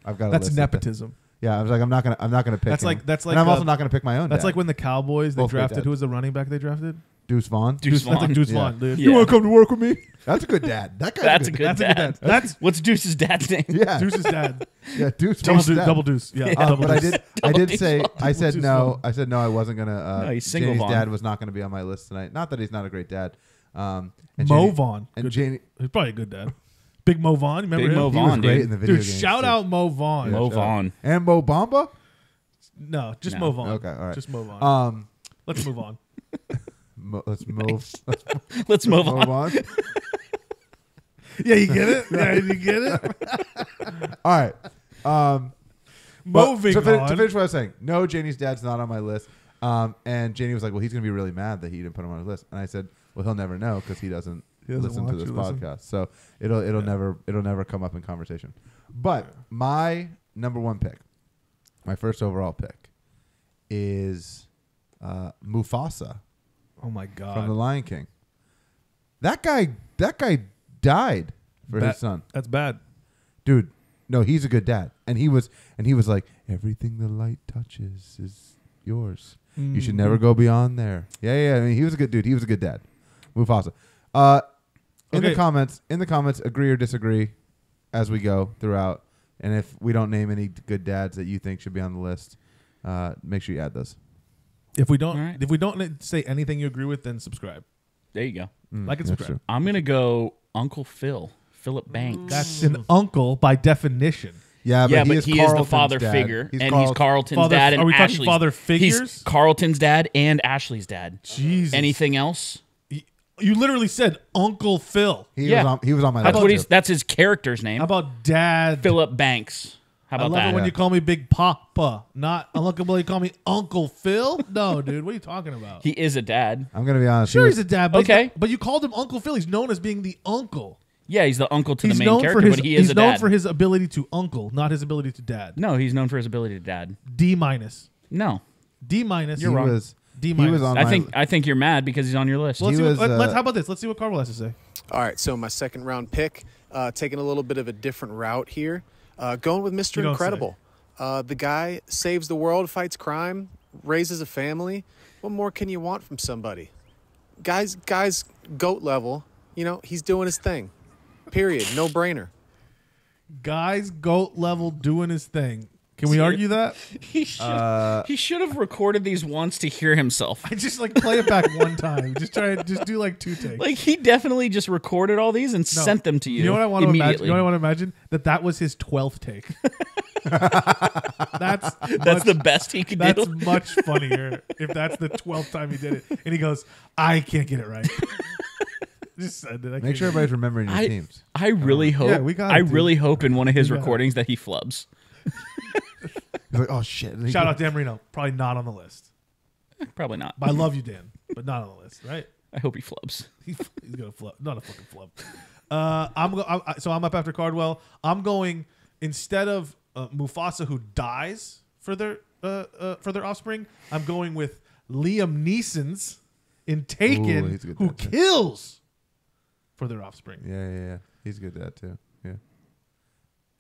I've got. That's nepotism. Yeah, I was like, I'm not gonna pick. That's him. like- that's like, and I'm also not gonna pick my own. That's dad. like when the Cowboys they Both great drafted. dads. Who was the running back they drafted? Deuce Vaughn. Deuce That's like Vaughn. Deuce Yeah. Vaughn, dude. Yeah. You want to come to work with me? That's a good dad. That guy's That's a good. good That's a good dad. dad. That's What's Deuce's dad's name? Yeah, Deuce's dad. yeah, Deuce. Double Vaughn's deuce. dad. Double deuce. Yeah. double But I deuce. did. Double I did deuce say. Vaughn. I said Deuce no. Vaughn. I said no. I wasn't gonna. No, he's single Janie's Vaughn. dad was not gonna be on my list tonight. Not that he's not a great dad. And Mo Vaughn. and Good- Janie. He's probably a good dad. Big Mo Vaughn. Remember Big him? Mo He was Vaughn, great dude. in the video Dude, games. shout too. out Mo Vaughn. Mo shout out. Vaughn. And Mo Bamba. No, just No. Mo Vaughn. Okay, all right. Just Mo Vaughn. Um, Let's move on. let's move. Let's move on. Move on. Yeah, you get it? Yeah, you get it? All right. Moving to on. finish what I was saying, no, Janie's dad's not on my list. And Janie was like, well, he's going to be really mad that he didn't put him on his list. And I said, well, he'll never know because he doesn't listen to watch this you listen. podcast. So it'll never come up in conversation. But my number one pick, my first overall pick, is Mufasa Oh my from The God. Lion King. That guy died for his son. That's bad. Dude, no, he's a good dad. And he was like, everything the light touches is yours. You should never go beyond there. Yeah. I mean, he was a good dude. He was a good dad. Mufasa. In the comments, agree or disagree as we go throughout. And if we don't name any good dads that you think should be on the list, make sure you add those. If we don't, All right. if we don't say anything you agree with, then subscribe. There you go. Like and that's subscribe. true. I'm gonna go Uncle Philip Banks. That's an uncle by definition. Yeah, yeah, but is he is the Carlton's father dad. figure, and he's Carl- Carlton's Father- dad and are we talking Ashley's. father figures? He's Carlton's dad and Ashley's dad. Jesus. Anything else? You literally said Uncle Phil. He Yeah. was on my That's list. what too. he's. That's his character's name. How about Dad? Philip Banks. How I about love that? it when you call me Big Papa, not unluckable. You call me Uncle Phil. No, dude, what are you talking about? He is a dad. I'm going to be honest. Sure, he he's a dad. But Okay. but you called him Uncle Phil. He's known as being the uncle. Yeah, he's the uncle to He's the main known character, for his. but he is He's a known dad. for his ability to uncle, not his ability to dad. No, he's known for his ability to dad. D minus. No, D minus. He was D he minus. was on I think you're mad because he's on your list. Well, let's He see was, let's, how about this? Let's see what Cardwell has to say. All right, so my second round pick, taking a little bit of a different route here, going with You Mr. don't Incredible. The guy saves the world, fights crime, raises a family. What more can you want from somebody? Guys, GOAT level, he's doing his thing. Period. No brainer. Guys, GOAT level, doing his thing. Can we argue that? He should have recorded these once to hear himself. I just play it back one time. Just do like 2 takes. Like he definitely just recorded all these and No. sent them to you. You know what I want to imagine? immediately. You know what I want to imagine? That was his 12th take. That's the best he could That's do. much funnier if that's the 12th time he did it, and he goes, "I can't get it right." Just said it. Make sure everybody's remembering your teams. I really hope. yeah, we got it, I dude. really hope in one of his We got it. recordings that he flubs. He's like, oh shit. And he Shout goes- out Dan Marino. Probably not on the list. Probably not. But I love you, Dan, but not on the list, right? I hope he flubs. He's gonna flub. Not a fucking flub. So I'm up after Cardwell. I'm going instead of Mufasa, who dies for their offspring. I'm going with Liam Neeson's in Taken, he's a good who dad, too. kills for their offspring. Yeah. He's good at that too. Yeah.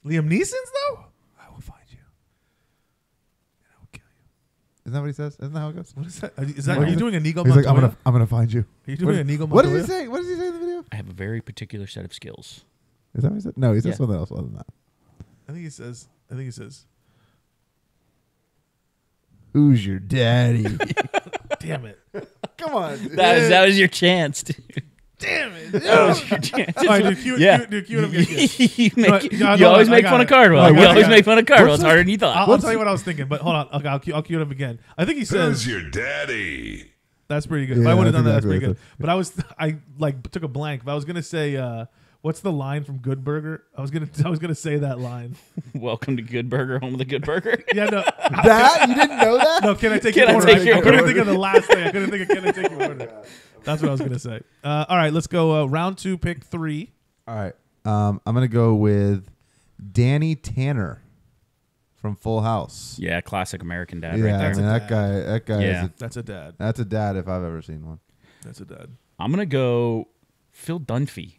Liam Neeson's though. I will find you. And I will kill you. Isn't that what he says? Isn't that how it goes? What is that? Is that What are you is it? doing a Nigo He's like, Montoya? I'm gonna find you. Are you doing a Nigo What does Montoya? he say? What does he say in the video? I have a very particular set of skills. Is that what he said? No, he said Yeah. something else other than that. I think he says. Who's your daddy? Damn it! Come on. Dude. That was your chance, dude. Damn it! That was your chance. All right, dude, Yeah. cue it up again. You always make fun of Cardwell. You always make fun of Cardwell. It's What's harder than you thought. I'll tell you what I was thinking, but hold on. Okay, I'll cue it up again. I think he says Who's your daddy? that's pretty good. Yeah, if I would have that's done that, that's exactly pretty what good. But I took a blank. But I was gonna say, what's the line from Good Burger? I was gonna say that line. Welcome to Good Burger, home of the Good Burger. Yeah, no, That you didn't know that? no. Can I take Can your I order? take your I couldn't order? think of the last thing. I couldn't think of can I take your order. That's what I was gonna say. All right, let's go. Round 2, pick 3. All right. I'm gonna go with Danny Tanner from Full House. Yeah, classic American dad Yeah, right I there. mean, that guy Yeah. is That's a dad. that's a dad if I've ever seen one. That's a dad. I'm gonna go Phil Dunphy.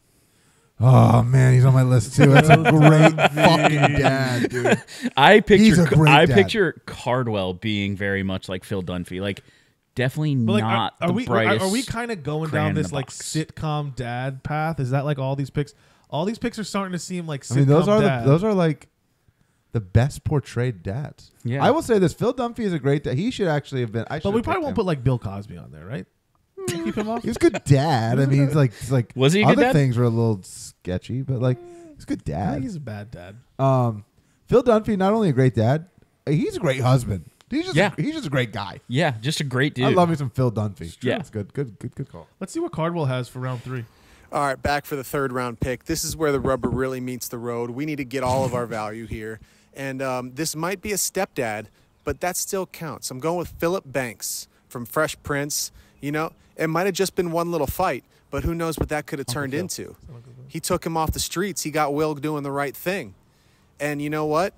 Oh man, he's on my list too. That's a great fucking dad, dude. I He's a great dad. picture Cardwell being very much like Phil Dunphy. Like definitely But not are the we brightest. are we kind of going crayon down in this the like box. sitcom dad path? Is that like all these picks? All these picks are starting to seem like sitcom I mean, those are dad. those are like the best portrayed dads. Yeah. I will say this: Phil Dunphy is a great dad. He should actually have been. But we probably won't put like Bill Cosby on there, right? Keep him off. He was a good dad. I mean, it's like Was he a good other dad? things were a little sketchy, but like he's a good I dad. think he's a bad dad. Phil Dunphy, not only a great dad, he's a great husband. He's just a great guy. Yeah, just a great dude. I love me some Phil Dunphy. Yeah. It's good call. Let's see what Cardwell has for round 3. All right, back for the third round pick. This is where the rubber really meets the road. We need to get all of our value here. And this might be a stepdad, but that still counts. I'm going with Philip Banks from Fresh Prince. You know, it might have just been one little fight, but who knows what that could have turned into. He took him off the streets. He got Will doing the right thing. And you know what?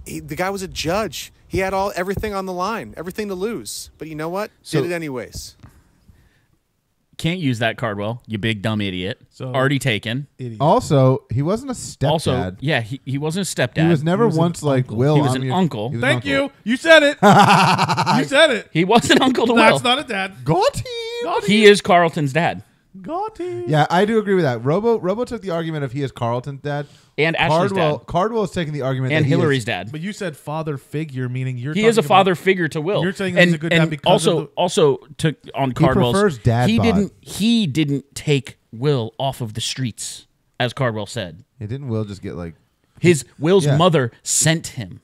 The guy was a judge. He had everything on the line, everything to lose. But you know what? So- Did it anyways. Can't use that, Cardwell. You big dumb idiot. So- Already taken. Idiot. Also, he wasn't a stepdad. Also, yeah, he wasn't a stepdad. he was never was an once like uncle. Will. He was I'm an your- uncle. he was an Thank uncle. you. You said it. You said it. He was an uncle to Will. That's not a dad. Got him. Got He is Carlton's dad. Got him. Yeah, I do agree with that. Robo took the argument of he is Carlton's dad. And Ashley's dad. Cardwell is taking the argument And that he is- Hillary's dad. But you said father figure, meaning you're He is a talking father about- figure to Will. You're saying he's a good dad because of the- also took on Cardwell's. prefers dad he bod. didn't take Will off of the streets, as Cardwell said. It didn't Will just get like Will's Yeah. mother sent him.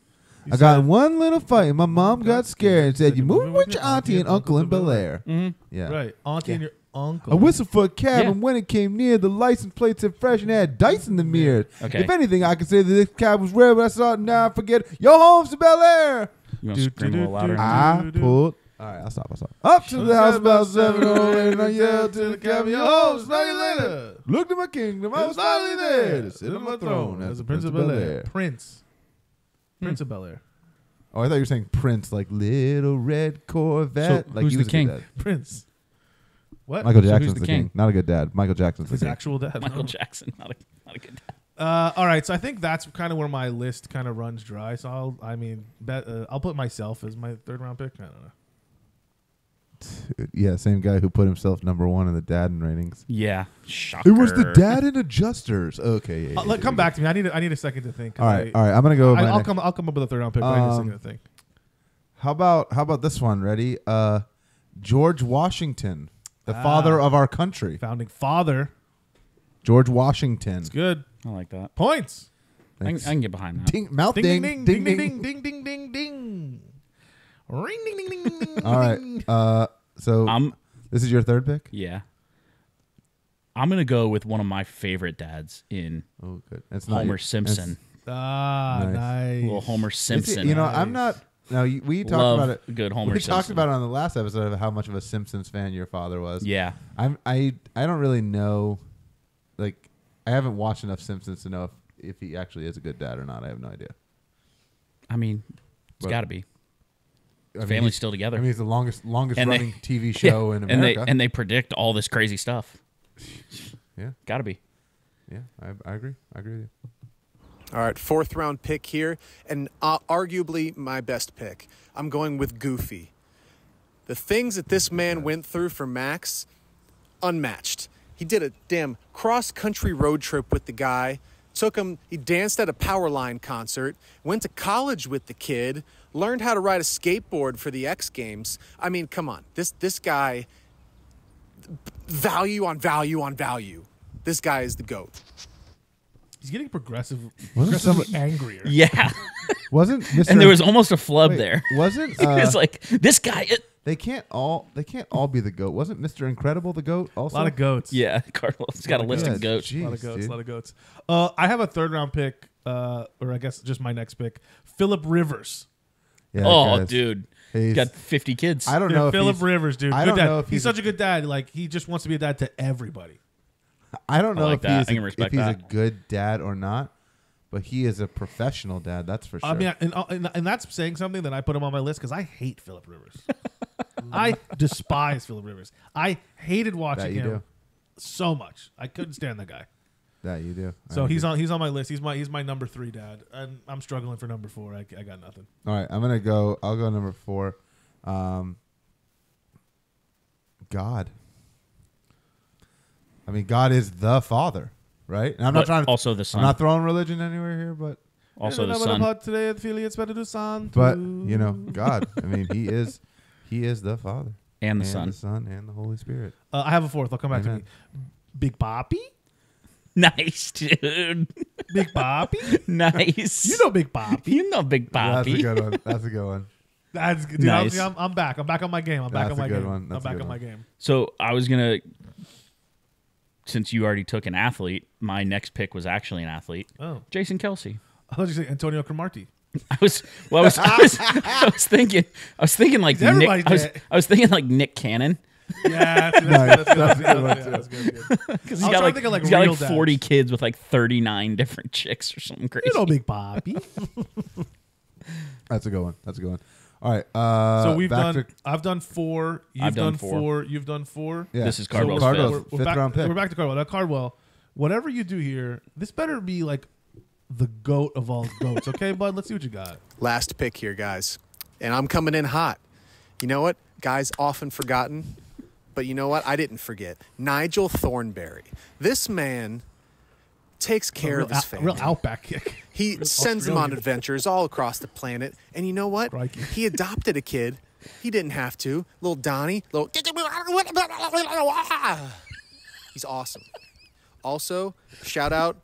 I got in one little fight. My mom got scared and said, "You moving with your auntie and uncle in Bel Air." Yeah. Right. Auntie and your uncle. I whistled for a cab, Yeah. and when it came near, the license plate said fresh and had dice in the mirror. Okay. If anything, I could say that this cab was rare, but I saw it now. I forget. Yo, home's to Bel Air. You want to scream a little louder? I pulled. All right, I'll stop. Up to the house about 7:08, and I yelled to the cab, "Yo, home, smell you later." Looked at my kingdom, I was finally there to sit on my throne as the Prince of Bel Air. Prince of Bel Air. Oh, I thought you were saying Prince, like little red Corvette. So, like who's he the was a king? good dad. Prince. What? Michael So Jackson's who's the the king? king? Not a good dad. Michael Jackson's the His king. actual dad. Michael Jackson, not a good dad. All right, so I think that's kind of where my list kind of runs dry. So I'll put myself as my third round pick. I don't know. Yeah, same guy who put himself number 1 in the dad in ratings. Yeah, shocker. It was the dad in Adjusters. Okay, yeah. Come back to me. I need a second to think. All right. I'm gonna go. With my I'll next- come up with a third round pick. But I need a second to think. How about this one? Ready? George Washington, the father of our country. Founding father. George Washington. It's good. I like that. Points. I can get behind that. Ding, mouth Ding ding, ding ding ding ding ding ding ding. Ring ding ding ding ding ding. All right. So this is your third pick. Yeah. I'm gonna go with one of my favorite dads in Oh, good. It's not Homer your- Simpson. Ah, Nice. nice. Little Homer It's- Simpson. You know, I'm not. No, we talked Love about it. good Homer We Simpson. talked about it on the last episode of how much of a Simpsons fan your father was. Yeah. I don't really know. Like, I haven't watched enough Simpsons to know if he actually is a good dad or not. I have no idea. I mean, it's But- got to be. I mean, Family's he's- still together. I mean, he's the longest And they- running TV show in America. And they predict all this crazy stuff. yeah, Got to be. yeah, I agree. I agree with you. All right, fourth round pick here, and arguably my best pick. I'm going with Goofy. The things that this man went through for Max, unmatched. He did a damn cross-country road trip with the guy, he danced at a Powerline concert, went to college with the kid, learned how to ride a skateboard for the X Games. I mean, come on. This guy, value on value on value. This guy is the GOAT. He's getting progressively somebody- angrier. Yeah. Wasn't Mr. And there was almost a flub Wait, there. Wasn't It's like, this guy. they can't all be the goat? Wasn't Mr. Incredible the goat A also? lot of goats. Yeah, Carlos got a list Yeah, of goats. jeez, A lot of goats. dude. A lot of goats. I have a third round pick, or I guess just my next pick, Philip Rivers. Yeah, Oh, guys. dude. He's He's got 50 kids. I don't Dude, know if Philip he's, Rivers, dude. I Good don't dad. know if he's such a good dad. Like, he just wants to be a dad to everybody. I don't know like if that. he's I can respect a that. good dad or not, but he is a professional dad. That's for sure. I mean, and that's saying something that I put him on my list because I hate Philip Rivers. I despise Philip Rivers. I hated watching That you him do. so much. I couldn't stand the guy. That you do. So I he's agree. on my list. He's my number 3 dad, and I'm struggling for number 4. I got nothing. All right, I'll go number 4. God. I mean, God is the Father, right? And I'm not But trying to. also the son. I'm not throwing religion anywhere here, but Also the son. Today, Fili Espiritu Santo. but you know, God. I mean, He is the Father. And the and Son. the Son, and the Holy Spirit. I have a fourth. I'll come back Amen. to me. Big Papi? Nice, dude. Big Papi? Nice. You know Big Papi. You know Big That's a Papi. good one. That's a good one. That's good. Dude, Nice. I'm back. I'm back on my game. I'm back That's on a my good game. one. I'm That's a back good on my one. game. So I was going to, since you already took an athlete, my next pick was actually an athlete. Oh. Jason Kelsey. I thought you said Antonio Cromartie. I was thinking like Everybody's Nick. dead. I was thinking like Nick Cannon Yeah, that's good. That's good. because I was he's got trying like, to think of, like, he's got real like dads. 40 kids with like 39 different chicks or something crazy. You know Big Papi. That's a good one. That's a good one. All right. So we've back done. to- I've done 4. You've I've done done 4. You've done 4. yeah. This is So Cardwell's Cardwell's fifth. We're fifth back, round pick. We're back to Cardwell. Now, Cardwell, whatever you do here, this better be like the goat of all goats. Okay, bud? Let's see what you got. Last pick here, guys. And I'm coming in hot. You know what? Guys often forgotten. But you know what? I didn't forget. Nigel Thornberry. This man takes care of his family. Real outback kick. He sends them on Australian. adventures all across the planet. And you know what? Crikey. He adopted a kid. He didn't have to. Little Donnie. He's awesome. Also, shout out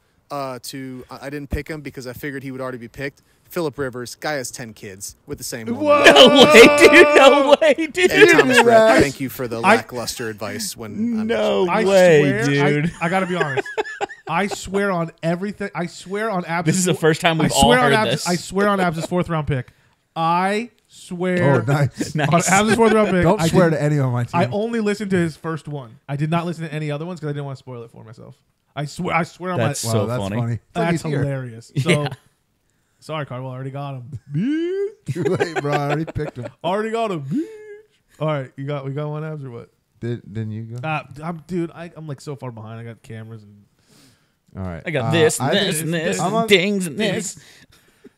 to, I didn't pick him because I figured he would already be picked. Philip Rivers. Guy has 10 kids with the same woman. No way, dude. No way, dude. And Thomas Rhett, thank you for the lackluster advice when I No I way, swear, dude. I gotta be honest. I swear on everything. I swear on Abs. This is the first time we've I all swear on heard Abs, this. I swear on Abs' 4th round pick. I swear. Oh, nice. On Abs' 4th round pick. Don't I swear did- to any on my team. I only listened to his first one. I did not listen to any other ones because I didn't want to spoil it for myself. I swear on That's my. so that's funny. funny. It's like That's he's here. hilarious. So, Yeah. sorry, Cardwell. I already got him. Too late, bro. I already picked him. Already got him. All right, we got one Abs or what? Didn't you go? I'm like so far behind. I got cameras and. All right. I got this and I this think- and this, I'm on- and dings and this.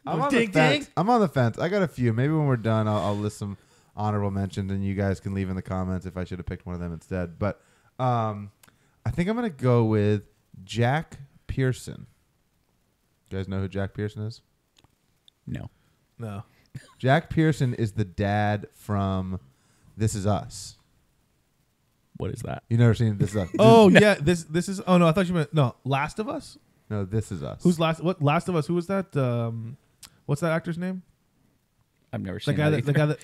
I'm on Ding, the fence. ding. I'm on the fence. I got a few. Maybe when we're done, I'll list some honorable mentions, and you guys can leave in the comments if I should have picked one of them instead. But I think I'm gonna go with Jack Pearson. You guys know who Jack Pearson is? No. No. Jack Pearson is the dad from This Is Us. What is that? You never seen This Is Us? Oh yeah, this is. Oh no, I thought you meant no. Last of Us. No, This Is Us. Who's last? What Last of Us? Who was that? What's that actor's name? I've never The seen guy that. that either.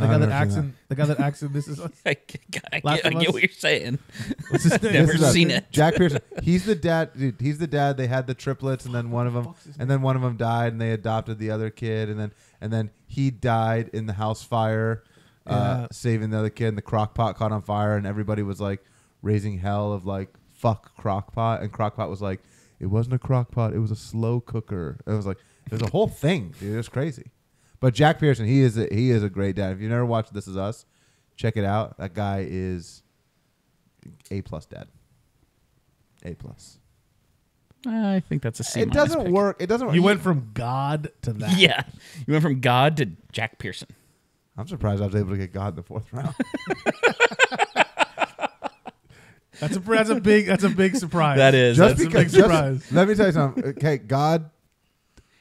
the guy that acts in This Is Us. I Last get of Us? what you're saying. What's his name? Never This Is Us. seen it. Jack Pearson. He's the dad. Dude, he's the dad. They had the triplets, and then one of them died, and they adopted the other kid, and then he died in the house fire, saving the other kid. And the crock pot caught on fire, and everybody was like raising hell of like fuck crock pot, and crock pot was like, it wasn't a crock pot, it was a slow cooker. It was like there's a whole thing, dude. It was crazy. But Jack Pearson, he is a great dad. If you never watched This Is Us, check it out. That guy is A+ dad. A+. I think that's a C. It doesn't pick. work. It doesn't work. You went from God to that. Yeah, you went from God to Jack Pearson. I'm surprised I was able to get God in the 4th round. That's a big surprise. That is. Just That's because. big surprise. Let me tell you something. Okay, God.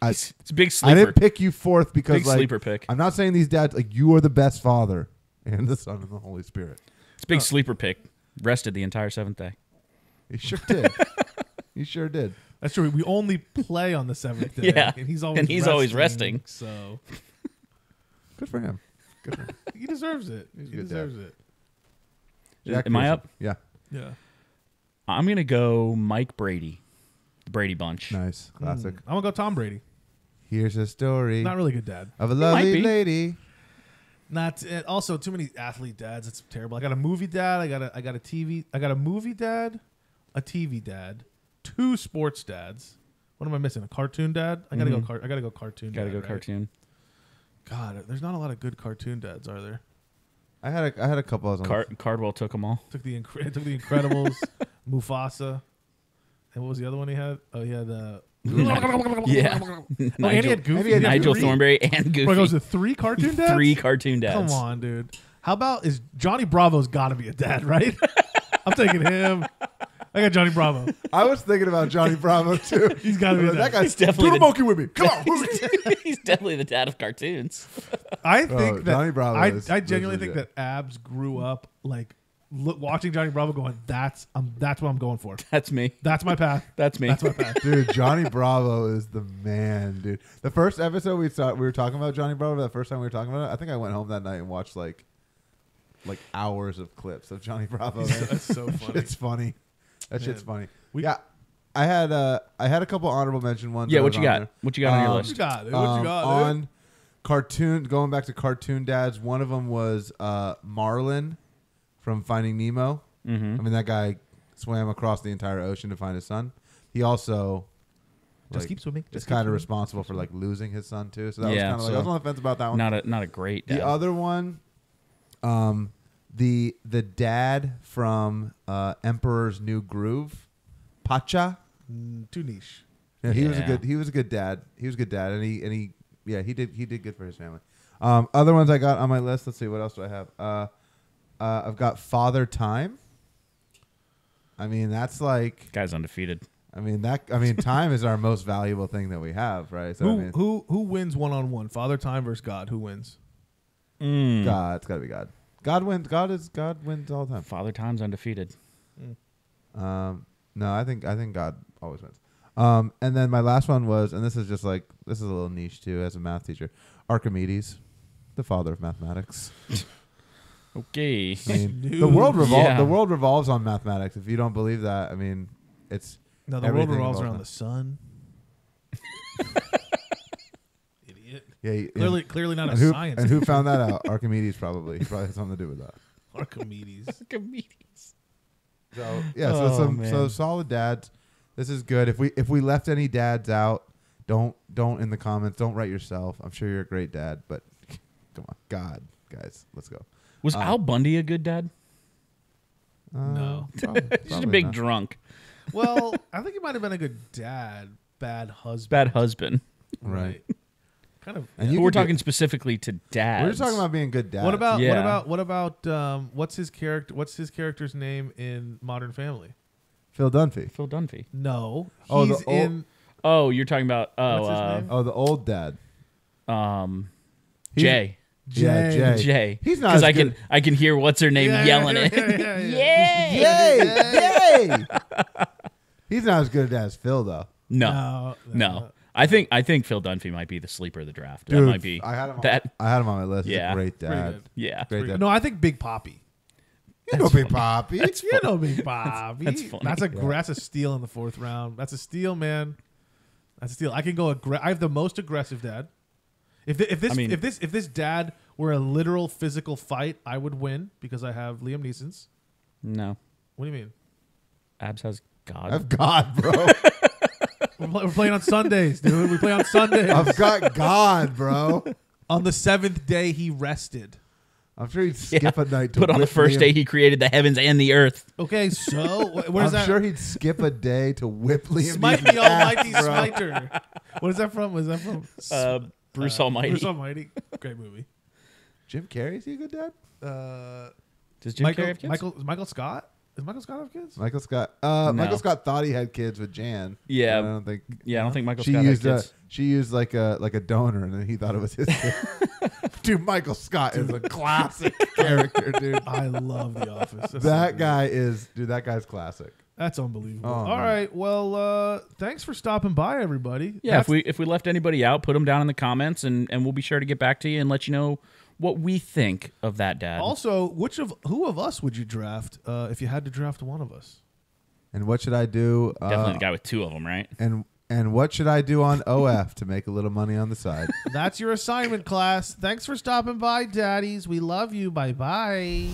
it's a big I sleeper. didn't pick you 4th because Big like sleeper pick. I'm not saying these dads like you are the best father and the Son and the Holy Spirit. It's a big sleeper pick. Rested the entire 7th day. You sure did. You sure did. That's true. We only play on the 7th day. Yeah. and he's always resting. So Good for him. Good for him. he deserves it. He good deserves it. Jack Am I Pearson. up? Yeah. Yeah. I'm gonna go Mike Brady, the Brady Bunch. Nice. Classic. I'm gonna go Tom Brady. Here's a story Not really good dad. of a might lovely be. lady. Not also too many athlete dads. It's terrible. I got a movie dad. I got a TV. I got a movie dad, a TV dad, 2 sports dads. What am I missing? A cartoon dad. I gotta go. I gotta go cartoon. Gotta dad, go right? cartoon. God, there's not a lot of good cartoon dads, are there? I had a couple of them. Cardwell took them all. Took the Incredibles, Mufasa, and what was the other one he had? Oh, he had. Yeah. Oh, and he had Goofy. Maybe he had Nigel 3? Thornberry and Goofy. Bro, goes to 3 cartoon dads. 3 cartoon dads. Come on, dude. How about is Johnny Bravo's got to be a dad, right? I'm taking him. I got Johnny Bravo. I was thinking about Johnny Bravo too. He's got to be That guy's definitely do the the- monkey with me. Come on. He's definitely the dad of cartoons. I think that Johnny Bravo is I genuinely think legit. that Abs grew up like watching Johnny Bravo, going, "That's what I'm going for. That's me. That's my path. That's me. That's my path." Dude, Johnny Bravo is the man, dude. The first episode we were talking about Johnny Bravo. The first time we were talking about it, I think I went home that night and watched like hours of clips of Johnny Bravo. That's so funny. It's funny. That shit's funny. We- Yeah, I had a couple honorable mention ones. Yeah, that what was you on got? there. What you got on your What list? you got? Dude? What you got? Dude? On cartoon, going back to cartoon dads. One of them was Marlin from Finding Nemo. Mm-hmm. I mean, that guy swam across the entire ocean to find his son. He also Just keep swimming. is Just keep kind of swimming. responsible for like losing his son too. So that was Yeah, kind of like so- I was on the fence about that one. Not a great dad. The other one, the dad from Emperor's New Groove, Pacha. Too niche. Yeah, he was a Yeah. good dad. He was a good dad, and he did good for his family. Other ones I got on my list. Let's see, what else do I have? I've got Father Time. I mean, that's like, Guy's undefeated. time is our most valuable thing that we have, right? So I mean, Who wins 1-on-1? Father Time versus God. Who wins? God, it's got to be God. God wins. God wins all the time. Father Time's undefeated. No, I think God always wins. And then my last one was, and this is a little niche too, as a math teacher, Archimedes, the father of mathematics. Okay. I mean, Dude. the world Yeah. revolves on mathematics. If you don't believe that, I mean, it's No, the world everything revolves about around that. the sun. Idiot. Yeah, Clearly not a and who, science. and who found that out? Archimedes probably. He probably had something to do with that. Archimedes. So yeah, Oh, man. so solid dads. This is good. If we left any dads out, don't in the comments. Don't write yourself. I'm sure you're a great dad, but come on, God, guys, let's go. Was Al Bundy a good dad? No. He's a big drunk. Well, I think he might have been a good dad, bad husband. Bad husband. Right. Kind of. And yeah. you But we're could be- talking specifically to dads. We're just talking about being good dads. What about Yeah. what about what's his character? What's his character's name in Modern Family? Phil Dunphy? Phil Dunphy. No, Oh, he's the old- in. Oh, you're talking about What's his name? Oh, the old dad. Jay. Yeah, Jay. Jay. He's not because as I good. can hear what's her name yelling it. Yay! He's not as good as Phil though. No. I think Phil Dunphy might be the sleeper of the draft. That Dude, might be I had him. that. I had him on my list. He's Yeah. a great Pretty dad. good. Yeah. Great dad. No, I think Big Poppy. You know Big Poppy. You know Big Poppy. That's funny. That's a steal in the fourth round. That's a steal, man. That's a steal. I can go. I have the most aggressive dad. If this dad were a literal physical fight, I would win because I have Liam Neeson's. No. What do you mean? Abs has God. I've got, bro. We're playing on Sundays, dude. We play on Sundays. I've got God, bro. On the seventh day, he rested. I'm sure he'd skip a night to But on the whip first Liam. day, he created the heavens and the earth. Okay, so where's I'm that? sure he'd skip a day to whip Liam. Smite Neeson's the ass, Almighty bro. Smiter. What is that from? Was that from Bruce Almighty. Bruce Almighty? Great movie. Jim Carrey, is he a good dad? Does Jim Carrey have kids? Michael Scott? Does Michael Scott have kids? Michael Scott. No. Michael Scott thought he had kids with Jan. Yeah. I don't think. Yeah, I don't think Michael She Scott had used kids. she used like a donor, and then he thought it was his kid. Dude, Michael Scott is a classic character, dude. I love The Office. That's That so good. guy is, dude. That guy's classic. That's unbelievable. Oh, All man. right. Well, thanks for stopping by, everybody. Yeah, That's- if we left anybody out, put them down in the comments, and we'll be sure to get back to you and let you know what we think of that dad. Also, who of us would you draft if you had to draft one of us? And what should I do? Definitely the guy with two of them, right? And what should I do on OF to make a little money on the side? That's your assignment, class. Thanks for stopping by, Daddies. We love you. Bye-bye.